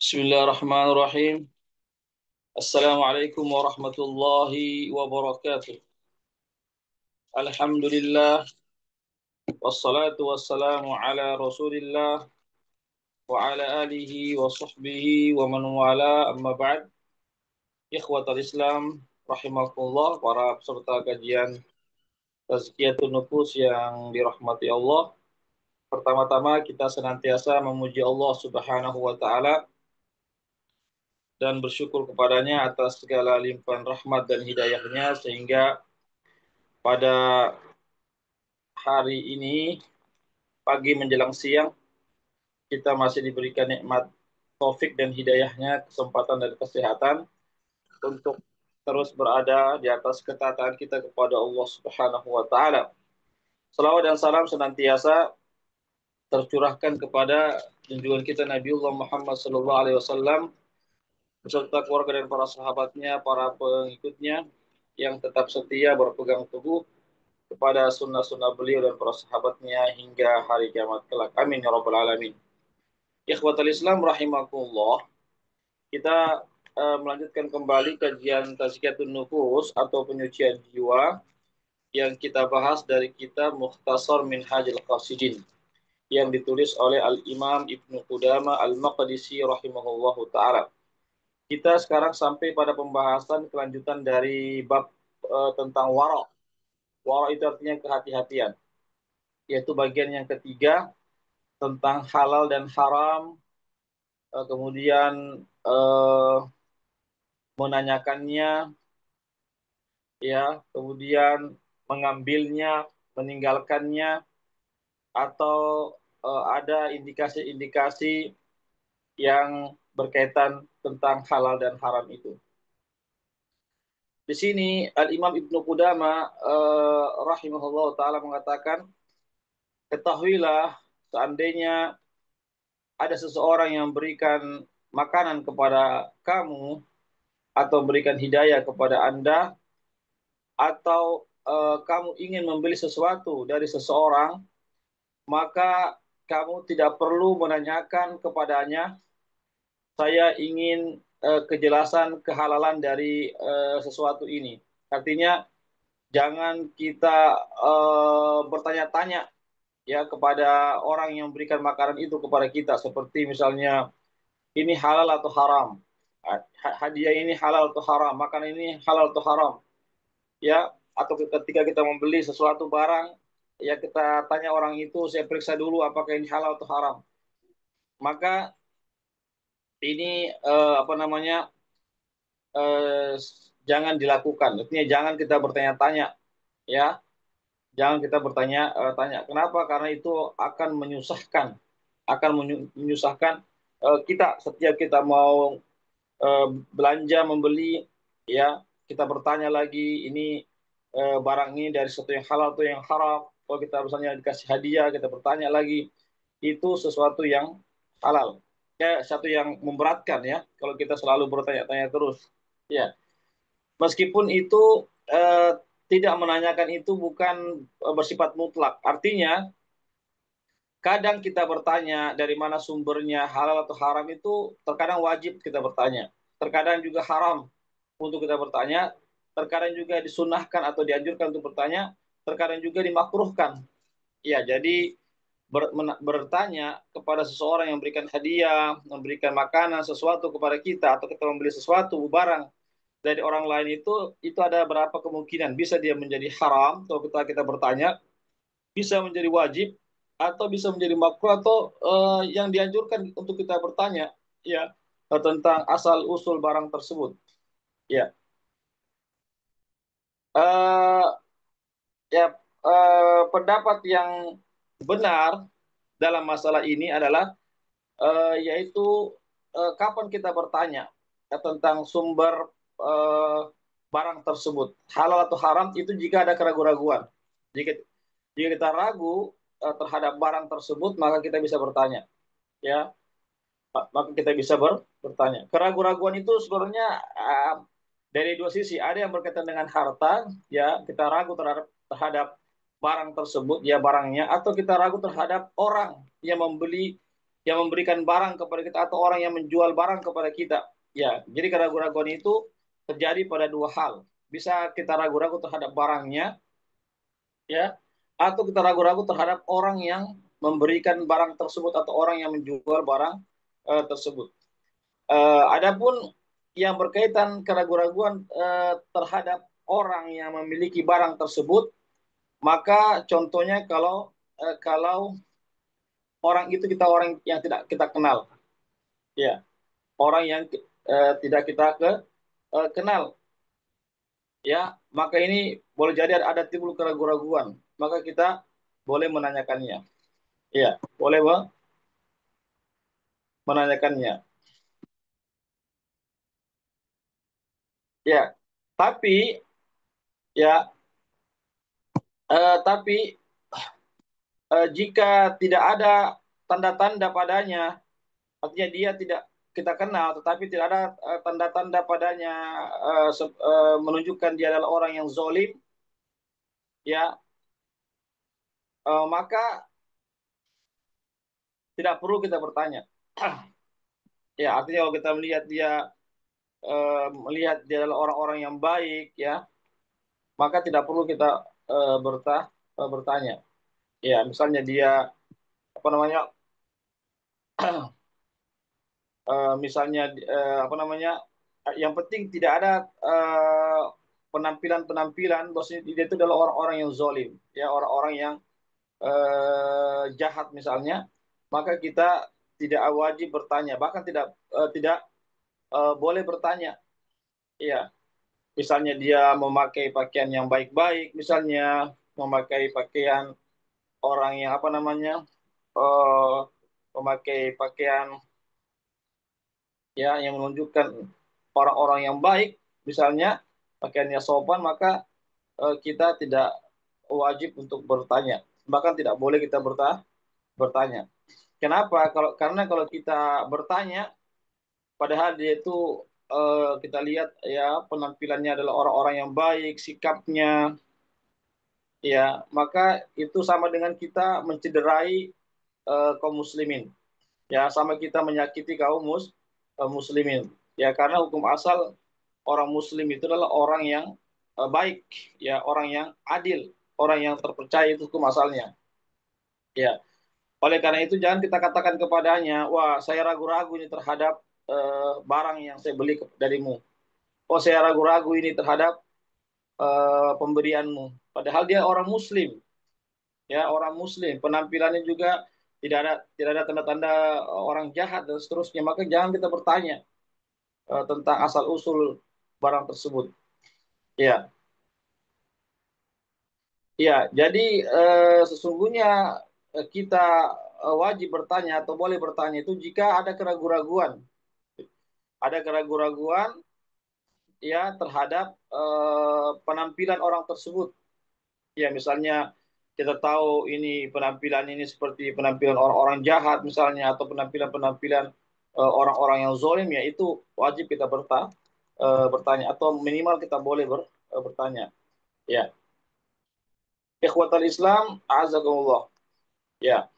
Bismillahirrahmanirrahim. Assalamualaikum warahmatullahi wabarakatuh. Alhamdulillah wassalatu wassalamu ala Rasulillah wa ala alihi wa sahbihi wa man wala amma ba'd. Ikhwatal Islam rahimakumullah, para peserta kajian Tazkiyatun Nufus yang dirahmati Allah. Pertama-tama kita senantiasa memuji Allah Subhanahu wa taala dan bersyukur kepadanya atas segala limpahan rahmat dan hidayahnya sehingga pada hari ini, pagi menjelang siang, kita masih diberikan nikmat taufik dan hidayahnya, kesempatan dan kesehatan untuk terus berada di atas ketaatan kita kepada Allah Subhanahu wa taala. Salawat dan salam senantiasa tercurahkan kepada junjungan kita Nabiullah Muhammad sallallahu alaihi wasallam beserta keluarga dan para sahabatnya, para pengikutnya yang tetap setia berpegang teguh kepada sunnah-sunnah beliau dan para sahabatnya hingga hari kiamat kelak. Amin ya rabbal alamin. Ikhwatal Islam rahimakumullah, kita melanjutkan kembali kajian Tazkiyatun Nufus atau penyucian jiwa yang kita bahas dari kitab Mukhtasar Minhajul Qasidin yang ditulis oleh Al-Imam Ibnu Qudamah Al-Maqdisi rahimahullahu taala. Kita sekarang sampai pada pembahasan kelanjutan dari bab tentang wara'. Wara' itu artinya kehati-hatian, yaitu bagian yang ketiga tentang halal dan haram, kemudian menanyakannya, ya, kemudian mengambilnya, meninggalkannya, atau ada indikasi-indikasi yang berkaitan tentang halal dan haram itu. Di sini Al-Imam Ibnu Qudamah rahimahullah taala mengatakan, ketahuilah seandainya ada seseorang yang berikan makanan kepada kamu atau berikan hidayah kepada Anda, atau kamu ingin membeli sesuatu dari seseorang, maka kamu tidak perlu menanyakan kepadanya, saya ingin kejelasan kehalalan dari sesuatu ini. Artinya jangan kita bertanya-tanya ya kepada orang yang memberikan makanan itu kepada kita, seperti misalnya ini halal atau haram, hadiah ini halal atau haram, makanan ini halal atau haram, ya. Atau ketika kita membeli sesuatu barang, ya kita tanya orang itu, saya periksa dulu apakah ini halal atau haram. Maka ini apa namanya, eh, jangan dilakukan. Artinya jangan kita bertanya-tanya, ya. Jangan kita bertanya-tanya. Kenapa? Karena itu akan menyusahkan, menyusahkan kita setiap kita mau belanja, membeli, ya. Kita bertanya lagi, ini barang ini dari sesuatu yang halal atau yang haram. Kalau kita misalnya dikasih hadiah, kita bertanya lagi, itu sesuatu yang halal. Ya, satu yang memberatkan ya, kalau kita selalu bertanya-tanya terus. Ya, meskipun itu tidak menanyakan itu bukan bersifat mutlak. Artinya, kadang kita bertanya dari mana sumbernya halal atau haram itu terkadang wajib kita bertanya. Terkadang juga haram untuk kita bertanya. Terkadang juga disunahkan atau dianjurkan untuk bertanya. Terkadang juga dimakruhkan. Ya, jadi bertanya kepada seseorang yang memberikan hadiah, memberikan makanan, sesuatu kepada kita, atau kita membeli sesuatu, barang dari orang lain, itu ada berapa kemungkinan. Bisa dia menjadi haram kalau kita bertanya, bisa menjadi wajib, atau bisa menjadi makruh, atau yang dianjurkan untuk kita bertanya, ya, tentang asal usul barang tersebut. Ya, Eh, ya, pendapat yang benar dalam masalah ini adalah yaitu kapan kita bertanya ya, tentang sumber eh, barang tersebut halal atau haram, itu jika ada keraguan-raguan. Jika jika kita ragu terhadap barang tersebut, maka kita bisa bertanya, ya. Maka kita bisa bertanya. Keraguan-raguan itu sebenarnya dari dua sisi. Ada yang berkaitan dengan harta, ya, kita ragu terhadap barang tersebut, ya, barangnya, atau kita ragu terhadap orang yang membeli yang memberikan barang kepada kita atau orang yang menjual barang kepada kita. Ya, jadi keraguan-keraguan itu terjadi pada dua hal. Bisa kita ragu-ragu terhadap barangnya, ya, atau kita ragu-ragu terhadap orang yang memberikan barang tersebut atau orang yang menjual barang tersebut. Adapun yang berkaitan keraguan-raguan terhadap orang yang memiliki barang tersebut, maka contohnya kalau orang itu kita orang yang tidak kita kenal, ya, orang yang tidak kita kenal, ya, maka ini boleh jadi ada timbul keraguan-raguan, maka kita boleh menanyakannya, ya, boleh menanyakannya, ya, tapi ya, tapi jika tidak ada tanda-tanda padanya, artinya dia tidak kita kenal, tetapi tidak ada tanda-tanda padanya menunjukkan dia adalah orang yang zolim, ya, maka tidak perlu kita bertanya. Ya, artinya kalau kita melihat dia adalah orang-orang yang baik, ya, maka tidak perlu kita bertanya. Ya, misalnya dia apa namanya, misalnya apa namanya, yang penting tidak ada penampilan-penampilan bahwasanya dia itu adalah orang-orang yang zolim, ya, orang-orang yang jahat misalnya, maka kita tidak wajib bertanya, bahkan tidak boleh bertanya. Iya, misalnya dia memakai pakaian yang baik-baik, misalnya memakai pakaian orang yang apa namanya, eh, memakai pakaian ya yang menunjukkan orang-orang yang baik, misalnya pakaiannya sopan, maka kita tidak wajib untuk bertanya, bahkan tidak boleh kita bertanya. Kenapa? Karena kalau kita bertanya, padahal dia itu kita lihat ya penampilannya adalah orang-orang yang baik, sikapnya, ya, maka itu sama dengan kita mencederai kaum muslimin, ya, sama kita menyakiti kaum muslimin, ya, karena hukum asal orang muslim itu adalah orang yang baik, ya, orang yang adil, orang yang terpercaya, itu hukum asalnya, ya. Oleh karena itu jangan kita katakan kepadanya, wah, saya ragu-ragu ini terhadap barang yang saya beli darimu, oh, saya ragu-ragu ini terhadap pemberianmu, padahal dia orang muslim, ya, orang muslim, penampilannya juga tidak ada tanda-tanda orang jahat dan seterusnya, maka jangan kita bertanya tentang asal usul barang tersebut, ya. Ya, jadi sesungguhnya kita wajib bertanya atau boleh bertanya itu jika ada keraguan-raguan, ya, terhadap penampilan orang tersebut. Ya, misalnya kita tahu ini penampilan ini seperti penampilan orang-orang jahat misalnya, atau penampilan-penampilan orang-orang yang zolim, ya, itu wajib kita bertanya, atau minimal kita boleh bertanya. Ya, ikhwatal Islam, azakumullah. Ya,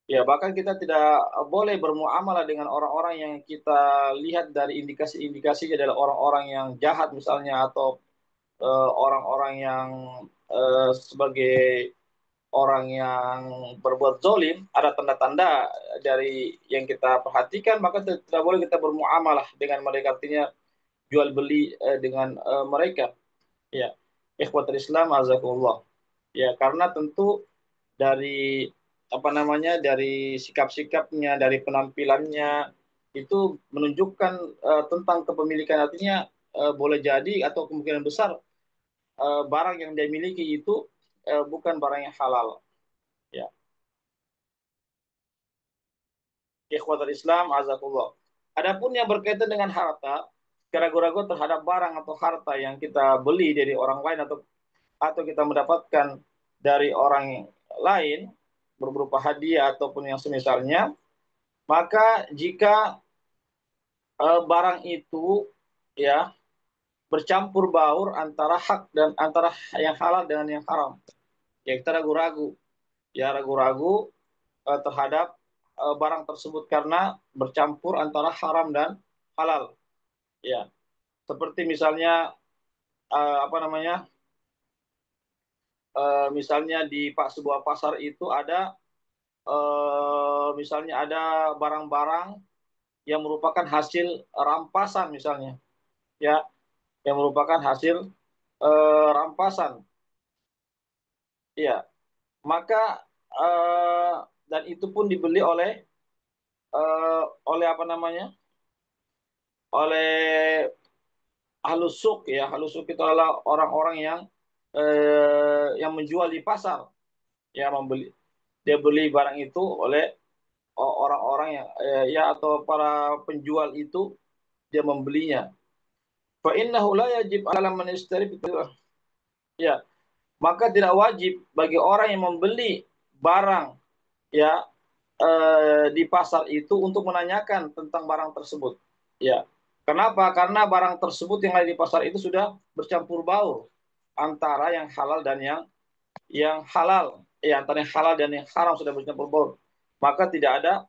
ya, bahkan kita tidak boleh bermuamalah dengan orang-orang yang kita lihat dari indikasi-indikasinya adalah orang-orang yang jahat misalnya, atau orang-orang yang sebagai orang yang berbuat zolim, ada tanda-tanda dari yang kita perhatikan, maka tidak boleh kita bermuamalah dengan mereka, artinya jual beli dengan mereka. Ya, ikhwatul Islam, azakumullah. Ya, karena tentu dari apa namanya, dari sikap-sikapnya, dari penampilannya itu menunjukkan tentang kepemilikan, artinya boleh jadi atau kemungkinan besar barang yang dia miliki itu bukan barang yang halal, ya. Ikhwatul Islam, azakullah. Adapun yang berkaitan dengan harta, keraguan-keraguan terhadap barang atau harta yang kita beli dari orang lain, atau kita mendapatkan dari orang lain berupa hadiah ataupun yang semisalnya, maka jika barang itu, ya, bercampur baur antara hak dan antara yang halal dengan yang haram, ya, kita ragu-ragu, ya, ragu-ragu terhadap barang tersebut karena bercampur antara haram dan halal. Ya, seperti misalnya apa namanya? Misalnya di sebuah pasar itu ada misalnya ada barang-barang yang merupakan hasil rampasan misalnya, ya, yang merupakan hasil rampasan. Iya, maka eh, dan itu pun dibeli eh, oleh apa namanya? Oleh halusuk, ya. Halusuk itu adalah orang-orang yang menjual di pasar, ya, membeli, dia beli barang itu oleh orang-orang yang ya, atau para penjual itu dia membelinya. Fa innahu la yajib 'ala man yashtari, ya, maka tidak wajib bagi orang yang membeli barang, ya, di pasar itu untuk menanyakan tentang barang tersebut. Ya. Kenapa? Karena barang tersebut yang ada di pasar itu sudah bercampur baur antara yang halal dan yang halal. Ya, antara yang halal dan yang haram sudah bercampur baur. Maka tidak ada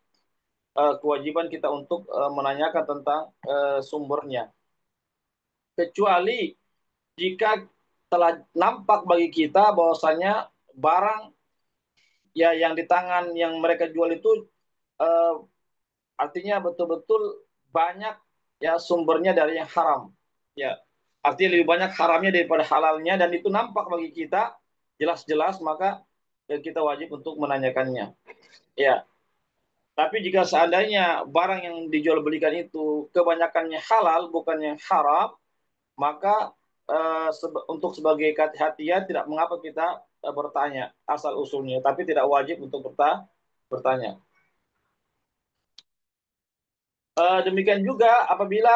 kewajiban kita untuk menanyakan tentang sumbernya. Kecuali jika telah nampak bagi kita bahwasanya barang, ya, yang di tangan yang mereka jual itu eh, artinya betul-betul banyak, ya, sumbernya dari yang haram, ya, artinya lebih banyak haramnya daripada halalnya, dan itu nampak bagi kita jelas-jelas, maka kita wajib untuk menanyakannya, ya. Tapi jika seandainya barang yang dijual belikan itu kebanyakannya halal bukan yang haram, maka untuk sebagai kehati-hatian tidak mengapa kita bertanya asal usulnya, tapi tidak wajib untuk bertanya. Demikian juga apabila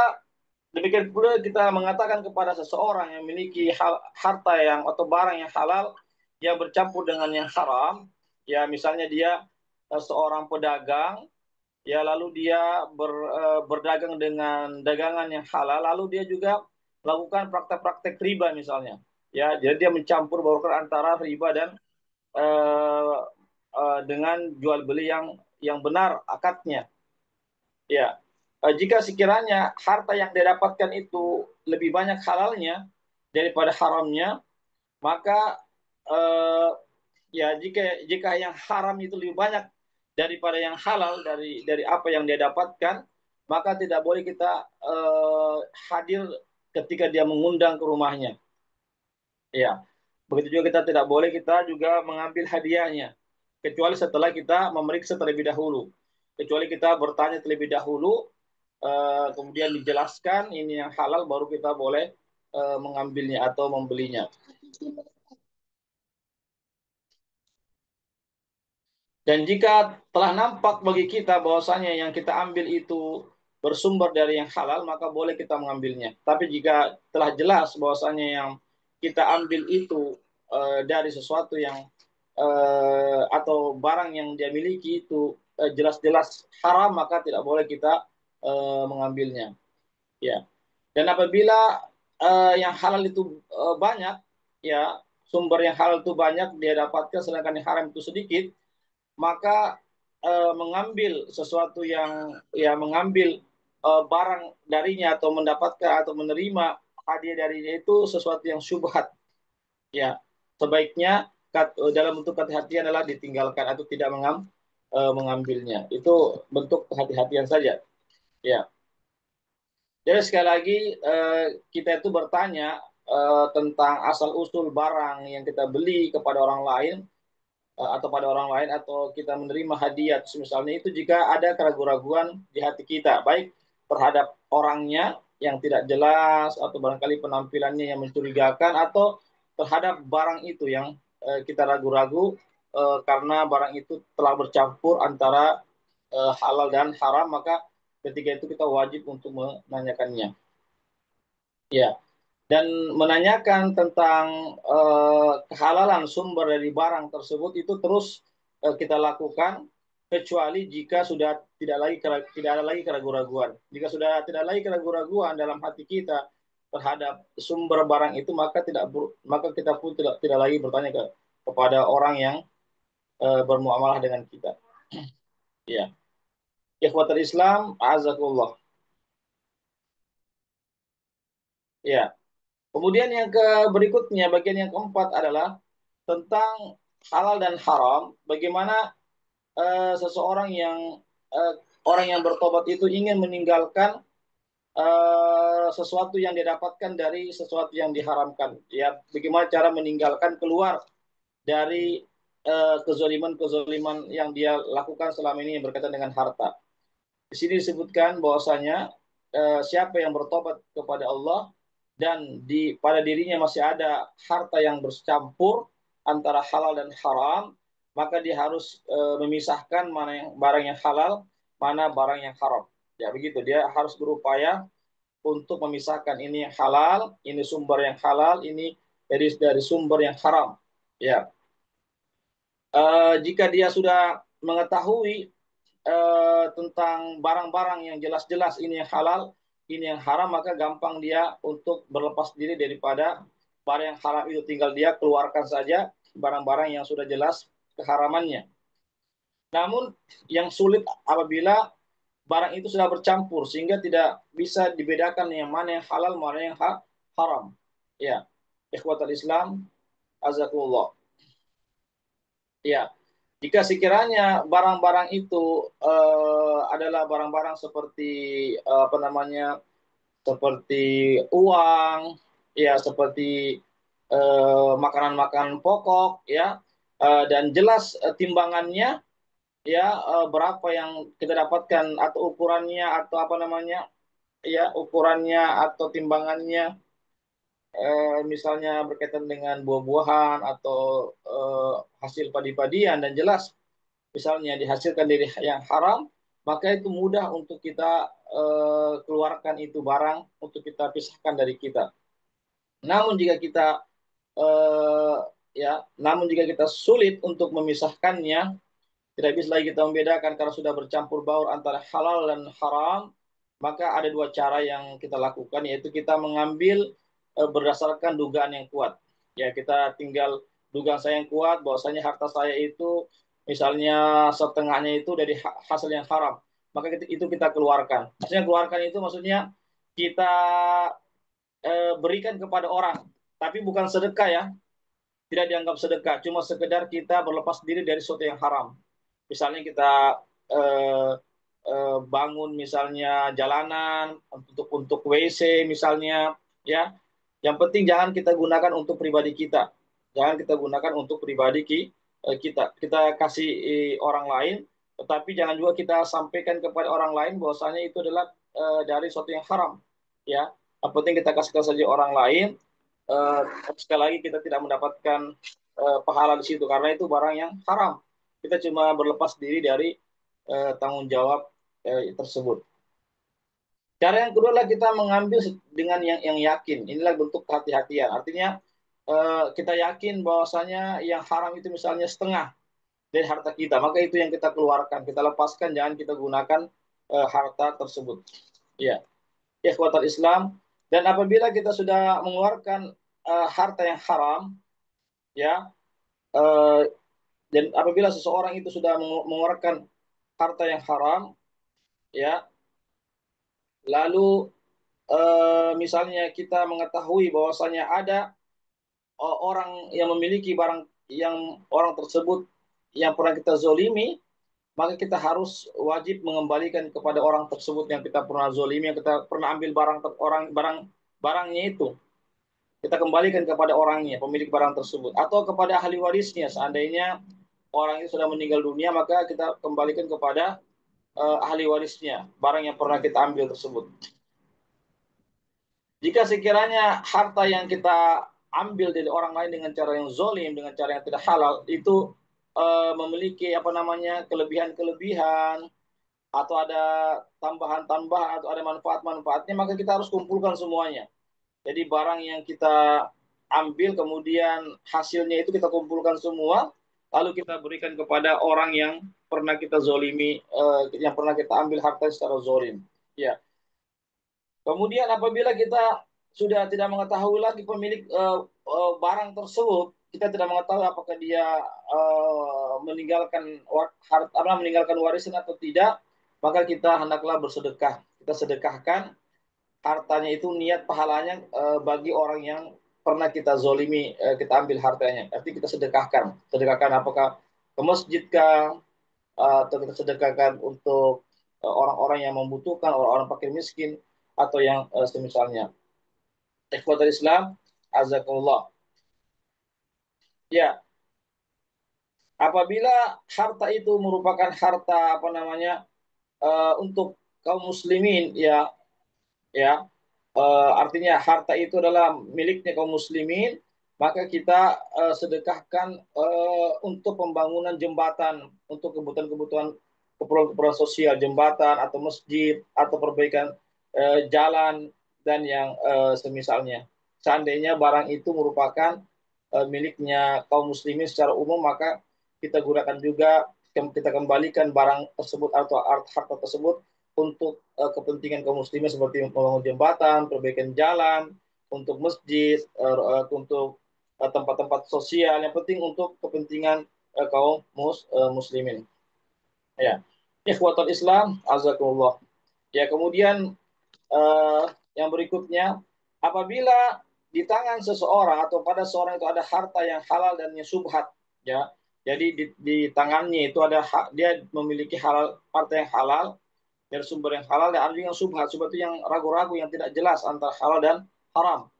demikian pula kita mengatakan kepada seseorang yang memiliki harta yang atau barang yang halal yang bercampur dengan yang haram, ya, misalnya dia seorang pedagang, ya, lalu dia berdagang dengan dagangan yang halal, lalu dia juga melakukan praktek-praktek riba misalnya, ya, jadi dia mencampur baurkan antara riba dan eh, dengan jual beli yang benar akadnya. Ya, jika sekiranya harta yang dia dapatkan itu lebih banyak halalnya daripada haramnya, maka eh, ya, jika jika yang haram itu lebih banyak daripada yang halal dari apa yang dia dapatkan, maka tidak boleh kita hadir ketika dia mengundang ke rumahnya. Ya, begitu juga kita tidak boleh kita juga mengambil hadiahnya, kecuali setelah kita memeriksa terlebih dahulu. Kecuali kita bertanya terlebih dahulu, kemudian dijelaskan ini yang halal, baru kita boleh mengambilnya atau membelinya. Dan jika telah nampak bagi kita bahwasanya yang kita ambil itu bersumber dari yang halal, maka boleh kita mengambilnya. Tapi jika telah jelas bahwasanya yang kita ambil itu dari sesuatu yang atau barang yang dia miliki itu jelas-jelas haram, maka tidak boleh kita mengambilnya. Ya. Dan apabila yang halal itu banyak, ya, sumber yang halal itu banyak dia dapatkan, sedangkan yang haram itu sedikit, maka mengambil sesuatu yang, ya, mengambil barang darinya atau mendapatkan atau menerima hadiah darinya itu sesuatu yang syubhat, ya, sebaiknya dalam bentuk kehati-hatian adalah ditinggalkan atau tidak mengambilnya. Itu bentuk kehati-hatian saja, ya. Jadi sekali lagi kita itu bertanya tentang asal usul barang yang kita beli kepada orang lain atau pada orang lain, atau kita menerima hadiah misalnya, itu jika ada keraguan-raguan di hati kita, baik terhadap orangnya yang tidak jelas atau barangkali penampilannya yang mencurigakan, atau terhadap barang itu yang kita ragu-ragu karena barang itu telah bercampur antara halal dan haram, maka ketika itu kita wajib untuk menanyakannya. Ya, dan menanyakan tentang kehalalan sumber dari barang tersebut itu terus kita lakukan, kecuali jika sudah tidak ada lagi keraguan-raguan. Jika sudah tidak lagi keraguan-raguan dalam hati kita terhadap sumber barang itu, maka kita pun tidak lagi bertanya kepada orang yang bermuamalah dengan kita. Ya, ikhwatul Islam, azakullah. Ya. Kemudian yang berikutnya, bagian yang keempat adalah tentang halal dan haram. Bagaimana seseorang yang eh, orang yang bertobat itu ingin meninggalkan sesuatu yang didapatkan dari sesuatu yang diharamkan. Ya, bagaimana cara meninggalkan keluar dari kezoliman-kezoliman yang dia lakukan selama ini yang berkaitan dengan harta. Di sini disebutkan bahwasanya siapa yang bertobat kepada Allah dan pada dirinya masih ada harta yang bercampur antara halal dan haram, maka dia harus memisahkan mana yang barang yang halal, mana barang yang haram. Ya begitu, dia harus berupaya untuk memisahkan ini yang halal, ini sumber yang halal, ini dari sumber yang haram. Ya, jika dia sudah mengetahui tentang barang-barang yang jelas-jelas ini yang halal, ini yang haram, maka gampang dia untuk berlepas diri daripada barang yang haram itu. Tinggal dia keluarkan saja barang-barang yang sudah jelas keharamannya. Namun yang sulit apabila barang itu sudah bercampur sehingga tidak bisa dibedakan yang mana yang halal, mana yang haram. Ya, ikhwatal Islam, azakullah. Ya, jika sekiranya barang-barang itu adalah barang-barang seperti apa namanya, seperti uang, ya, seperti makanan-makanan pokok, ya, dan jelas timbangannya, ya, berapa yang kita dapatkan atau ukurannya atau apa namanya, ya, ukurannya atau timbangannya, misalnya berkaitan dengan buah-buahan atau hasil padi-padian dan jelas misalnya dihasilkan dari yang haram, maka itu mudah untuk kita keluarkan itu barang untuk kita pisahkan dari kita. Namun jika kita eh, namun jika kita sulit untuk memisahkannya, tidak bisa lagi kita membedakan karena sudah bercampur baur antara halal dan haram, maka ada dua cara yang kita lakukan, yaitu kita mengambil berdasarkan dugaan yang kuat. Ya, kita tinggal dugaan saya yang kuat bahwasanya harta saya itu misalnya setengahnya itu dari hasil yang haram, maka itu kita keluarkan. Maksudnya keluarkan itu maksudnya kita berikan kepada orang, tapi bukan sedekah ya, tidak dianggap sedekah, cuma sekedar kita berlepas diri dari sesuatu yang haram. Misalnya kita eh, bangun misalnya jalanan untuk WC misalnya, ya. Yang penting jangan kita gunakan untuk pribadi kita. Jangan kita gunakan untuk pribadi kita. Kita kasih orang lain, tetapi jangan juga kita sampaikan kepada orang lain bahwasanya itu adalah dari sesuatu yang haram, ya. Yang penting kita kasihkan saja orang lain. Eh, Sekali lagi kita tidak mendapatkan pahala di situ karena itu barang yang haram. Kita cuma berlepas diri dari tanggung jawab tersebut. Cara yang kedua adalah kita mengambil dengan yang yakin. Inilah bentuk kehati-hatian. Artinya kita yakin bahwasanya yang haram itu misalnya setengah dari harta kita, maka itu yang kita keluarkan, kita lepaskan, jangan kita gunakan harta tersebut. Ya, ikhwatal Islam. Dan apabila kita sudah mengeluarkan harta yang haram, ya, eh, dan apabila seseorang itu sudah mengeluarkan harta yang haram, ya, lalu misalnya kita mengetahui bahwasanya ada orang yang memiliki barang yang orang tersebut yang pernah kita zolimi, maka kita harus wajib mengembalikan kepada orang tersebut yang kita pernah zolimi, yang kita pernah ambil barangnya itu. Kita kembalikan kepada orangnya, pemilik barang tersebut, atau kepada ahli warisnya. Seandainya orang itu sudah meninggal dunia, maka kita kembalikan kepada ahli warisnya barang yang pernah kita ambil tersebut. Jika sekiranya harta yang kita ambil dari orang lain dengan cara yang zolim, dengan cara yang tidak halal, itu memiliki apa namanya kelebihan-kelebihan atau ada tambahan-tambahan atau ada manfaat-manfaatnya, maka kita harus kumpulkan semuanya. Jadi barang yang kita ambil kemudian hasilnya itu kita kumpulkan semua, lalu kita berikan kepada orang yang pernah kita zolimi, yang pernah kita ambil harta secara zolim. Ya. Kemudian apabila kita sudah tidak mengetahui lagi pemilik barang tersebut, kita tidak mengetahui apakah dia meninggalkan warisan atau tidak, maka kita hendaklah bersedekah. Kita sedekahkan hartanya itu, niat pahalanya bagi orang yang pernah kita zolimi, kita ambil hartanya. Artinya kita sedekahkan. Sedekahkan apakah ke masjid kah, atau kita sedekahkan untuk orang-orang yang membutuhkan, orang-orang fakir miskin, atau yang semisalnya. Ikhwatul Islam, azakumullah. Ya, apabila harta itu merupakan harta untuk kaum muslimin, ya artinya harta itu adalah miliknya kaum muslimin, maka kita sedekahkan untuk pembangunan jembatan, untuk kebutuhan-kebutuhan, keperluan-keperluan sosial, jembatan atau masjid atau perbaikan jalan dan yang semisalnya. Seandainya barang itu merupakan miliknya kaum muslimin secara umum, maka kita gunakan juga, kita kembalikan barang tersebut atau harta tersebut untuk kepentingan kaum muslimin seperti membangun jembatan, perbaikan jalan, untuk masjid, untuk tempat-tempat sosial. Yang penting untuk kepentingan kaum muslimin. Ya, ikhwatul Islam, azakumullah. Ya, kemudian eh, yang berikutnya, apabila di tangan seseorang atau pada seorang itu ada harta yang halal dan yang subhat, ya, jadi di tangannya itu ada dia memiliki harta yang halal dari sumber yang halal, dan ada yang subhat. Subhat itu yang ragu-ragu, yang tidak jelas antara halal dan haram.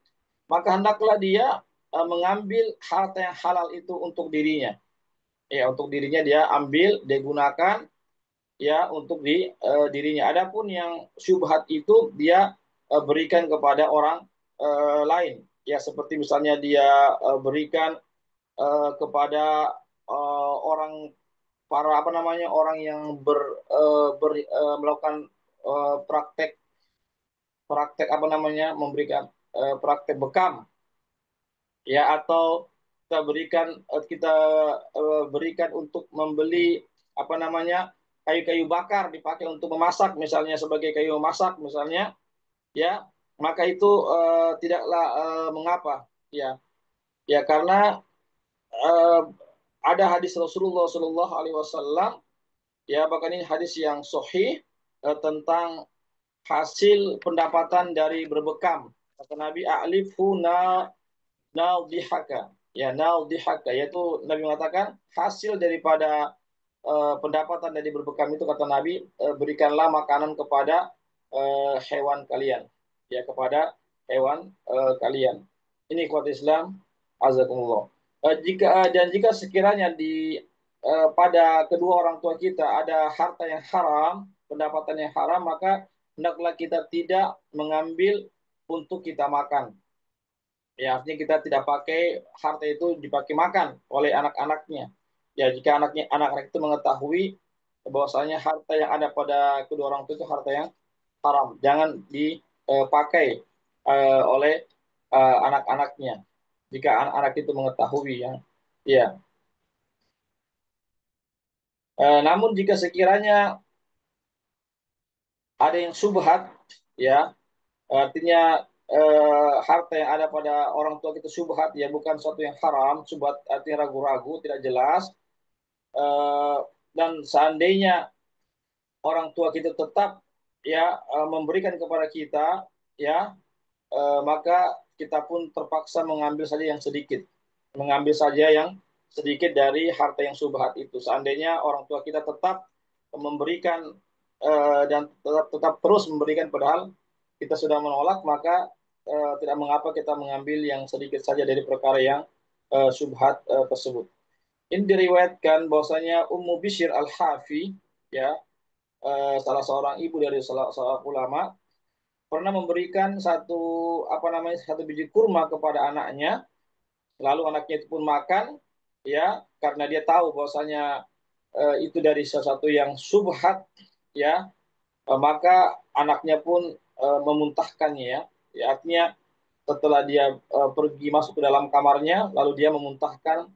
Maka hendaklah dia mengambil harta yang halal itu untuk dirinya. Ya, untuk dirinya dia ambil, dia gunakan ya untuk dirinya. Adapun yang syubhat itu dia berikan kepada orang lain. Ya, seperti misalnya dia berikan kepada orang, para orang yang melakukan praktek praktek memberikan praktek bekam, ya, atau kita berikan untuk membeli kayu-kayu bakar dipakai untuk memasak, misalnya sebagai kayu memasak misalnya, ya, maka itu tidaklah mengapa, ya, ya, karena eh, ada hadis Rasulullah Shallallahu Alaihi Wasallam, ya, bahkan ini hadis yang sahih tentang hasil pendapatan dari berbekam. Kata Nabi, a'lifhu naudihaka. Ya, naudihaka, yaitu Nabi mengatakan hasil daripada pendapatan dari berbekam itu, kata Nabi, berikanlah makanan kepada hewan kalian. Ya, kepada hewan kalian. Ini kuat Islam, azakumullah. Jika sekiranya pada kedua orang tua kita ada harta yang haram, pendapatan yang haram, maka hendaklah kita tidak mengambil untuk kita makan. Ya, artinya kita tidak pakai harta itu dipakai makan oleh anak-anaknya. Ya, jika anak-anak itu mengetahui bahwasanya harta yang ada pada kedua orang tua itu harta yang haram, jangan dipakai oleh anak-anaknya. Jika anak-anak itu mengetahui, ya. Ya. Namun jika sekiranya ada yang subhat, ya, artinya harta yang ada pada orang tua kita subhat, ya, bukan sesuatu yang haram. Subhat artinya ragu-ragu, tidak jelas. Eh, dan seandainya orang tua kita tetap, ya, memberikan kepada kita, ya, maka kita pun terpaksa mengambil saja yang sedikit dari harta yang subhat itu. Seandainya orang tua kita tetap memberikan dan tetap terus memberikan, padahal kita sudah menolak, maka tidak mengapa kita mengambil yang sedikit saja dari perkara yang subhat tersebut. Ini diriwayatkan bahwasanya Ummu Bishr Al-Hafi, ya, salah seorang ibu dari salah seorang ulama, pernah memberikan satu biji kurma kepada anaknya, lalu anaknya itu pun makan, ya, karena dia tahu bahwasanya itu dari sesuatu yang subhat, ya, maka anaknya pun memuntahkannya, ya. Ya, artinya setelah dia pergi masuk ke dalam kamarnya, lalu dia memuntahkan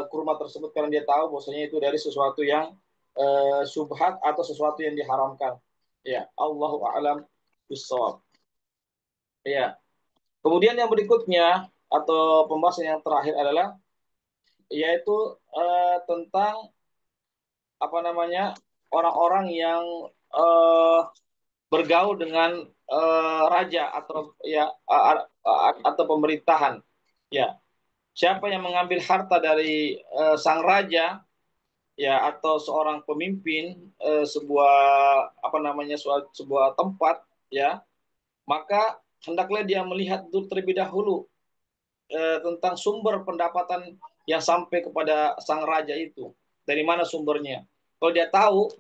kurma tersebut karena dia tahu bahwasanya itu dari sesuatu yang subhat atau sesuatu yang diharamkan. Ya, Allahu a'lam bishawab. Ya. Kemudian yang berikutnya atau pembahasan yang terakhir adalah yaitu tentang apa namanya orang-orang yang eh, bergaul dengan raja atau ya atau pemerintahan. Ya, siapa yang mengambil harta dari sang raja ya atau seorang pemimpin sebuah apa namanya sebuah tempat ya, maka hendaklah dia melihat dulu terlebih dahulu tentang sumber pendapatan yang sampai kepada sang raja itu. Dari mana sumbernya? Kalau dia tahu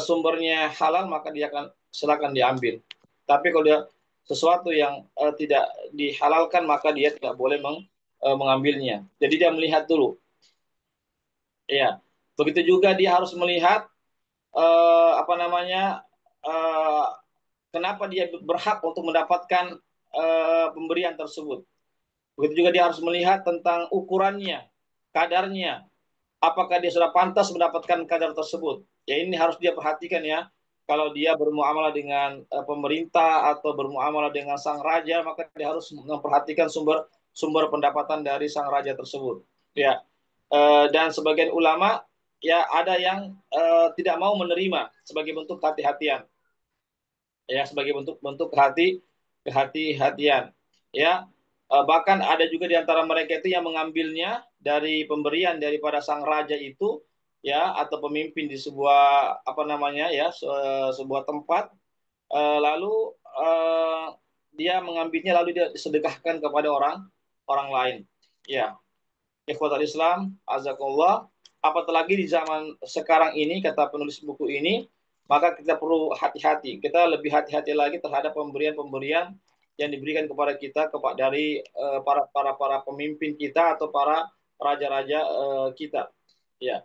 sumbernya halal, maka dia akan silakan diambil. Tapi kalau dia sesuatu yang tidak dihalalkan, maka dia tidak boleh mengambilnya. Jadi dia melihat dulu. Ya, begitu juga dia harus melihat apa namanya eh, kenapa dia berhak untuk mendapatkan pemberian tersebut. Begitu juga dia harus melihat tentang ukurannya, kadarnya, apakah dia sudah pantas mendapatkan kadar tersebut. Ya ini harus dia perhatikan ya. Kalau dia bermuamalah dengan pemerintah atau bermuamalah dengan sang raja, maka dia harus memperhatikan sumber sumber pendapatan dari sang raja tersebut. Ya, dan sebagian ulama ya ada yang tidak mau menerima sebagai bentuk hati-hatian, ya sebagai bentuk bentuk kehati-hatian. Ya, bahkan ada juga di antara mereka itu yang mengambilnya dari pemberian daripada sang raja itu ya atau pemimpin di sebuah apa namanya ya sebuah tempat lalu dia mengambilnya lalu dia disedekahkan kepada orang orang lain. Ya, ikhwatul Islam, azakullah. Apatah lagi di zaman sekarang ini, kata penulis buku ini, maka kita perlu hati-hati. Kita lebih hati-hati lagi terhadap pemberian-pemberian yang diberikan kepada kita dari para pemimpin kita atau para raja-raja kita. Ya,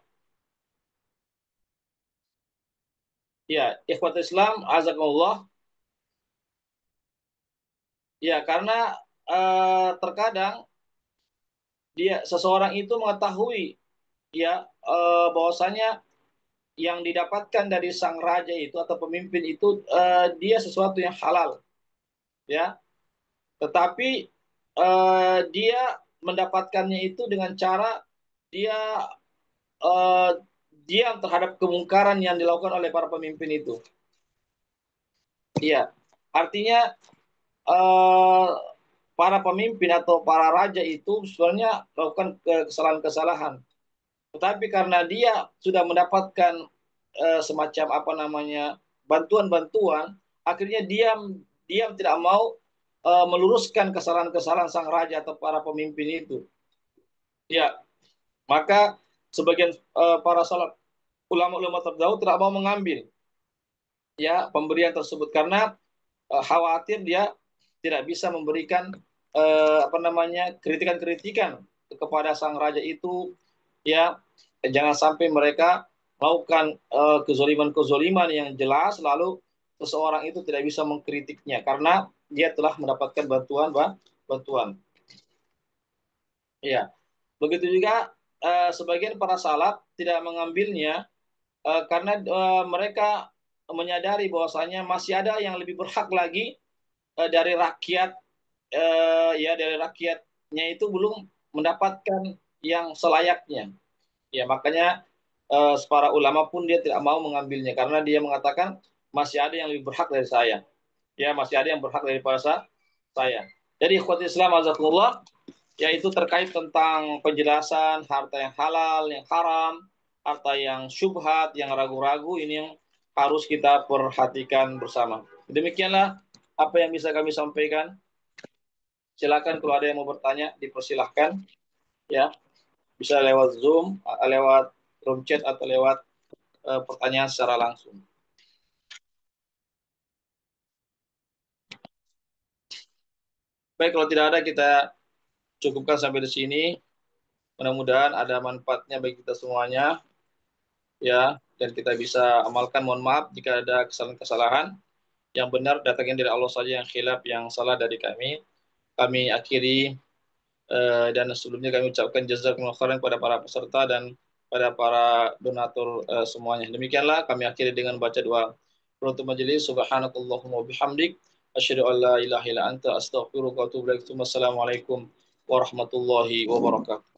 ya, ikhwatul Islam, azakullah. Ya, karena terkadang dia seseorang itu mengetahui ya bahwasanya yang didapatkan dari sang raja itu atau pemimpin itu dia sesuatu yang halal ya tetapi dia mendapatkannya itu dengan cara dia uh, diam terhadap kemungkaran yang dilakukan oleh para pemimpin itu. Iya, artinya uh, para pemimpin atau para raja itu sebenarnya melakukan kesalahan-kesalahan, tetapi karena dia sudah mendapatkan semacam apa namanya bantuan-bantuan, akhirnya diam diam tidak mau meluruskan kesalahan-kesalahan sang raja atau para pemimpin itu. Ya, maka sebagian para salat ulama-ulama terdahulu tidak mau mengambil ya pemberian tersebut karena khawatir dia tidak bisa memberikan apa namanya kritikan-kritikan kepada sang raja itu ya jangan sampai mereka melakukan kezoliman-kezoliman yang jelas lalu seseorang itu tidak bisa mengkritiknya karena dia telah mendapatkan bantuan. Ya, begitu juga sebagian para salaf tidak mengambilnya karena mereka menyadari bahwasanya masih ada yang lebih berhak lagi dari rakyat ya dari rakyatnya itu belum mendapatkan yang selayaknya. Ya, makanya para ulama pun dia tidak mau mengambilnya karena dia mengatakan masih ada yang lebih berhak dari saya. Ya, masih ada yang berhak daripada saya. Jadi ikhwati Islam azakumullah yaitu terkait tentang penjelasan harta yang halal, yang haram, harta yang syubhat, yang ragu-ragu ini yang harus kita perhatikan bersama. Demikianlah apa yang bisa kami sampaikan. Silakan kalau ada yang mau bertanya dipersilahkan ya. Bisa lewat Zoom, lewat room chat atau lewat pertanyaan secara langsung. Baik, kalau tidak ada kita cukupkan sampai di sini. Mudah-mudahan ada manfaatnya bagi kita semuanya ya dan kita bisa amalkan. Mohon maaf jika ada kesalahan-kesalahan. Yang benar datangnya dari Allah saja, yang khilaf yang salah dari kami. Kami akhiri dan sebelumnya kami ucapkan jazakumullah khairan kepada para peserta dan pada para donatur semuanya. Demikianlah kami akhiri dengan baca doa penutup majelis. Subhanakallahumma bihamdik asyhadu an la ilaha illa anta astaghfiruka wa atubu ilaik. Wassalamualaikum warahmatullahi wabarakatuh.